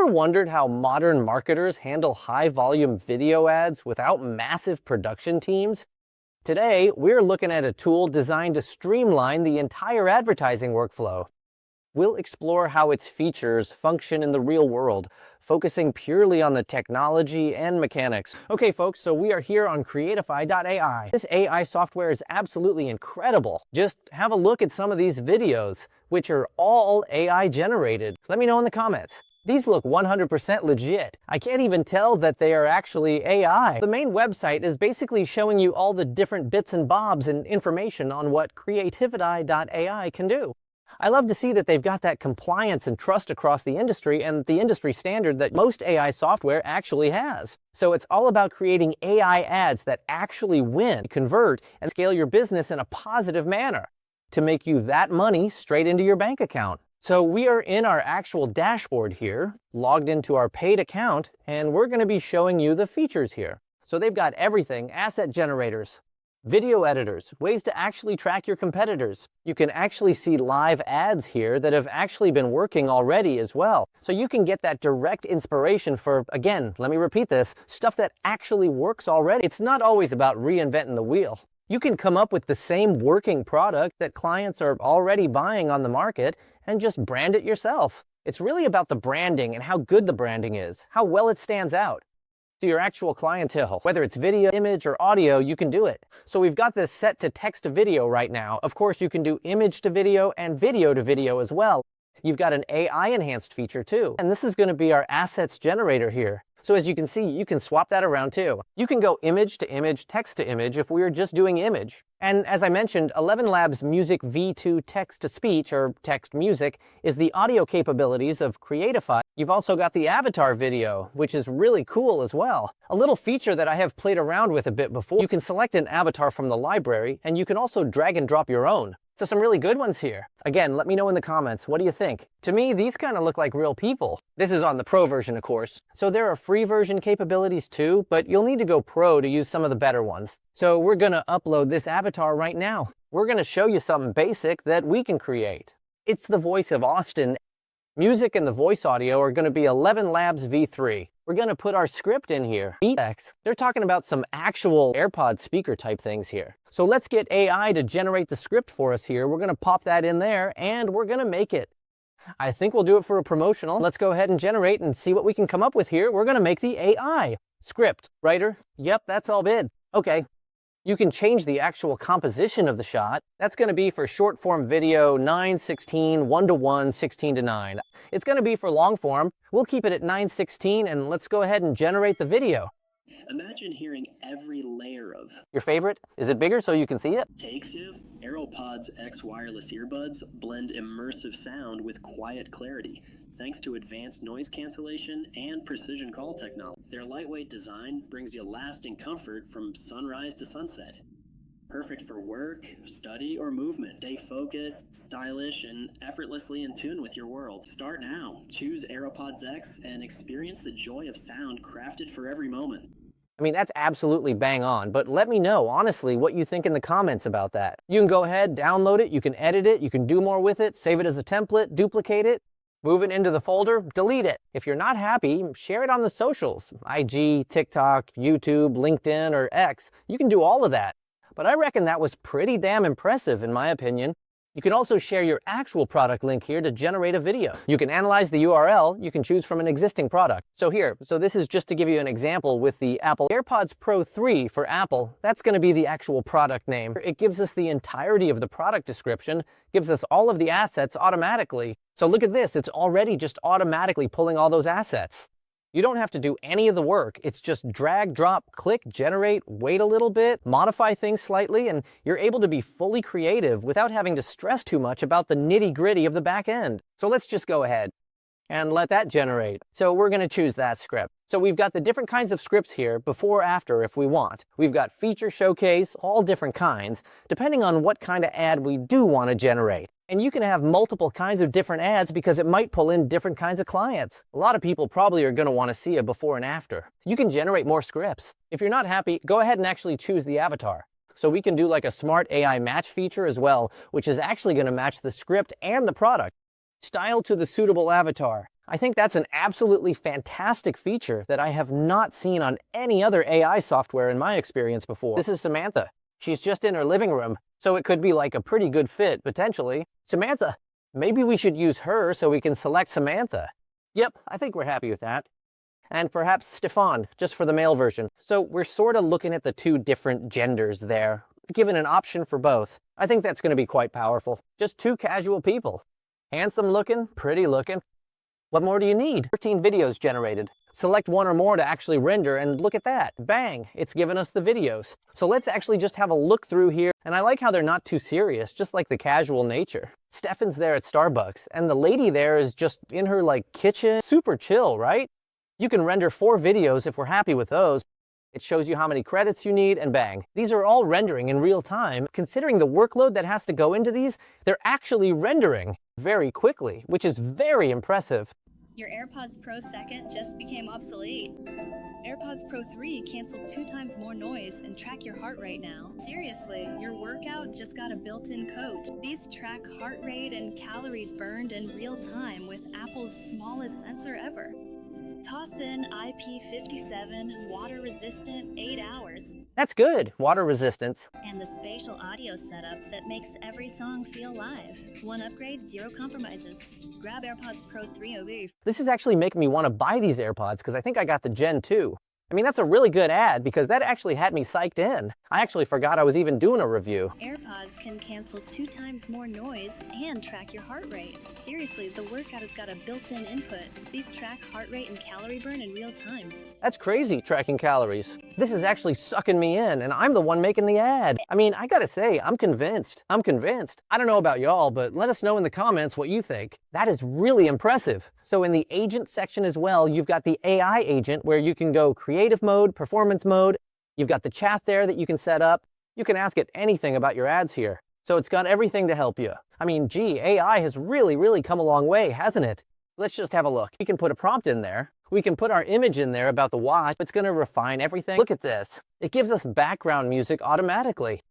ever wondered how modern marketers handle high-volume video ads without massive production teams? Today, we're looking at a tool designed to streamline the entire advertising workflow. We'll explore how its features function in the real world, focusing purely on the technology and mechanics. Okay, folks, so we are here on Creatify.ai. This AI software is absolutely incredible. Just have a look at some of these videos, which are all AI generated. Let me know in the comments. These look 100% legit. I can't even tell that they are actually AI. The main website is basically showing you all the different bits and bobs and information on what Creatify.ai can do. I love to see that they've got that compliance and trust across the industry and the industry standard that most AI software actually has. So it's all about creating AI ads that actually win, convert, and scale your business in a positive manner to make you that money straight into your bank account. So we are in our actual dashboard here, logged into our paid account, and we're going to be showing you the features here. So they've got everything: asset generators, video editors, ways to actually track your competitors. You can actually see live ads here that have actually been working already as well. So you can get that direct inspiration for, again, let me repeat this, stuff that actually works already. It's not always about reinventing the wheel. You can come up with the same working product that clients are already buying on the market and just brand it yourself. It's really about the branding and how good the branding is, how well it stands out to your actual clientele. Whether it's video, image, or audio, you can do it. So we've got this set to text to video right now. Of course, you can do image to video and video to video as well. You've got an AI enhanced feature too. And this is going to be our assets generator here. So as you can see, you can swap that around too. You can go image to image, text to image if we were just doing image. And as I mentioned, 11 Labs Music V2 Text to Speech, or Text Music, is the audio capabilities of Creatify. You've also got the avatar video, which is really cool as well. A little feature that I have played around with a bit before. You can select an avatar from the library, and you can also drag and drop your own. So some really good ones here. Again, let me know in the comments, what do you think? To me, these kind of look like real people. This is on the Pro version, of course. So there are free version capabilities too, but you'll need to go Pro to use some of the better ones. So we're gonna upload this avatar right now. We're gonna show you something basic that we can create. It's the voice of Austin. Music and the voice audio are gonna be 11 Labs V3. We're gonna put our script in here. They're talking about some actual AirPods speaker type things here. So let's get AI to generate the script for us here. We're gonna pop that in there and we're gonna make it. I think we'll do it for a promotional. Let's go ahead and generate and see what we can come up with here. We're gonna make the AI script. Writer, yep, that's all bid. Okay. You can change the actual composition of the shot. That's going to be for short form video 9:16, 1:1, 16:9. It's going to be for long form. We'll keep it at 9:16 and let's go ahead and generate the video. Imagine hearing every layer of your favorite. Is it bigger so you can see it? Takesive AirPods X wireless earbuds blend immersive sound with quiet clarity, thanks to advanced noise cancellation and precision call technology. Their lightweight design brings you lasting comfort from sunrise to sunset. Perfect for work, study, or movement. Stay focused, stylish, and effortlessly in tune with your world. Start now. Choose AirPods X and experience the joy of sound crafted for every moment. I mean, that's absolutely bang on, but let me know, honestly, what you think in the comments about that. You can go ahead, download it, you can edit it, you can do more with it, save it as a template, duplicate it, move it into the folder, delete it. If you're not happy, share it on the socials. IG, TikTok, YouTube, LinkedIn, or X. You can do all of that. But I reckon that was pretty damn impressive in my opinion. You can also share your actual product link here to generate a video. You can analyze the URL, you can choose from an existing product. So this is just to give you an example with the Apple AirPods Pro 3 for Apple. That's gonna be the actual product name. It gives us the entirety of the product description, gives us all of the assets automatically. So look at this, it's already just automatically pulling all those assets. You don't have to do any of the work. It's just drag, drop, click, generate, wait a little bit, modify things slightly, and you're able to be fully creative without having to stress too much about the nitty-gritty of the back end. So let's just go ahead and let that generate. So we're gonna choose that script. So we've got the different kinds of scripts here, before, after, if we want. We've got feature showcase, all different kinds, depending on what kind of ad we do want to generate. And you can have multiple kinds of different ads because it might pull in different kinds of clients. A lot of people probably are going to want to see a before and after. You can generate more scripts. If you're not happy, go ahead and actually choose the avatar. So we can do like a smart AI match feature as well, which is actually going to match the script and the product. Style to the suitable avatar. I think that's an absolutely fantastic feature that I have not seen on any other AI software in my experience before. This is Samantha. She's just in her living room, so it could be like a pretty good fit, potentially. Samantha, maybe we should use her so we can select Samantha. Yep, I think we're happy with that. And perhaps Stefan, just for the male version. So we're sort of looking at the two different genders there, given an option for both. I think that's going to be quite powerful. Just two casual people. Handsome looking, pretty looking. What more do you need? 13 videos generated. Select one or more to actually render, and look at that. Bang, it's given us the videos. So let's actually just have a look through here. And I like how they're not too serious, just like the casual nature. Stefan's there at Starbucks, and the lady there is just in her like kitchen. Super chill, right? You can render 4 videos if we're happy with those. It shows you how many credits you need, and bang. These are all rendering in real time. Considering the workload that has to go into these, they're actually rendering very quickly, which is very impressive. Your AirPods Pro 2nd just became obsolete. AirPods Pro 3 canceled 2 times more noise and track your heart rate now. Seriously, your workout just got a built-in coach. These track heart rate and calories burned in real time with Apple's smallest sensor ever. Toss in IP57, water resistant, 8 hours. That's good, water resistance. And the spatial audio setup that makes every song feel live. One upgrade, 0 compromises. Grab AirPods Pro 3 OB. This is actually making me want to buy these AirPods because I think I got the Gen 2. I mean, that's a really good ad because that actually had me psyched in. I actually forgot I was even doing a review. AirPods can cancel 2 times more noise and track your heart rate. Seriously, the workout has got a built-in input. These track heart rate and calorie burn in real time. That's crazy, tracking calories. This is actually sucking me in, and I'm the one making the ad. I mean, I gotta say, I'm convinced. I'm convinced. I don't know about y'all, but let us know in the comments what you think. That is really impressive. So in the agent section as well, you've got the AI agent where you can go creative mode, performance mode. You've got the chat there that you can set up. You can ask it anything about your ads here. So it's got everything to help you. I mean, gee, AI has really come a long way, hasn't it? Let's just have a look. We can put a prompt in there. We can put our image in there about the watch. It's gonna refine everything. Look at this. It gives us background music automatically.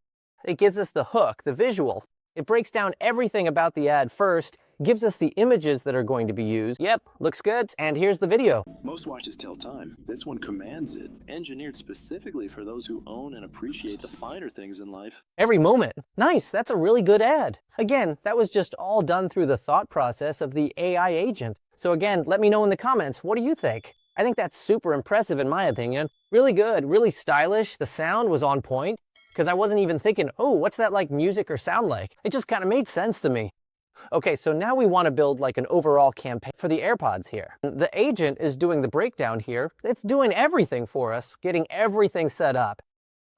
It gives us the hook, the visual. It breaks down everything about the ad first, gives us the images that are going to be used. Yep, looks good. And here's the video. Most watches tell time. This one commands it. Engineered specifically for those who own and appreciate the finer things in life. Every moment. Nice, that's a really good ad. Again, that was just all done through the thought process of the AI agent. So again, let me know in the comments, what do you think? I think that's super impressive in my opinion. Really good, really stylish. The sound was on point because I wasn't even thinking, oh, what's that like music or sound like? It just kind of made sense to me. Okay, so now we want to build like an overall campaign for the AirPods here. The agent is doing the breakdown here. It's doing everything for us, getting everything set up.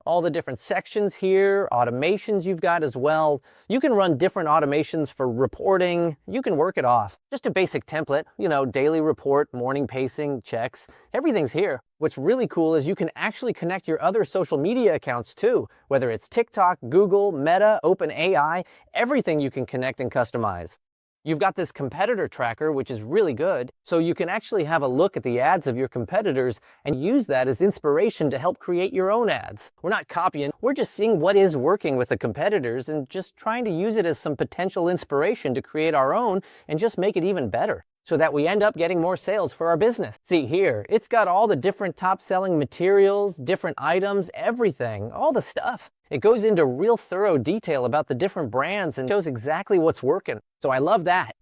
All the different sections here, automations you've got as well. You can run different automations for reporting. You can work it off. Just a basic template, you know, daily report, morning pacing, checks, everything's here. What's really cool is you can actually connect your other social media accounts too, whether it's TikTok, Google, Meta, OpenAI, everything you can connect and customize. You've got this competitor tracker, which is really good, so you can actually have a look at the ads of your competitors and use that as inspiration to help create your own ads. We're not copying, we're just seeing what is working with the competitors and just trying to use it as some potential inspiration to create our own and just make it even better, so that we end up getting more sales for our business. See here, it's got all the different top-selling materials, different items, everything, all the stuff. It goes into real thorough detail about the different brands and shows exactly what's working. So I love that.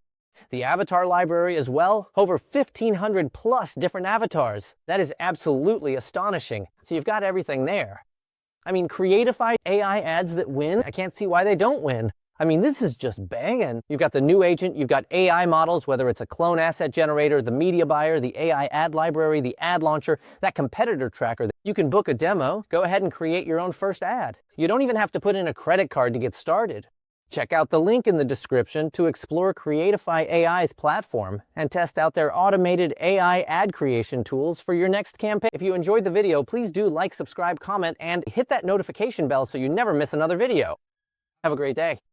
The avatar library as well, over 1,500 plus different avatars. That is absolutely astonishing. So you've got everything there. I mean, Creatify AI ads that win, I can't see why they don't win. I mean, this is just banging. You've got the new agent, you've got AI models, whether it's a clone asset generator, the media buyer, the AI ad library, the ad launcher, that competitor tracker. You can book a demo, go ahead and create your own first ad. You don't even have to put in a credit card to get started. Check out the link in the description to explore Creatify AI's platform and test out their automated AI ad creation tools for your next campaign. If you enjoyed the video, please do like, subscribe, comment, and hit that notification bell so you never miss another video. Have a great day.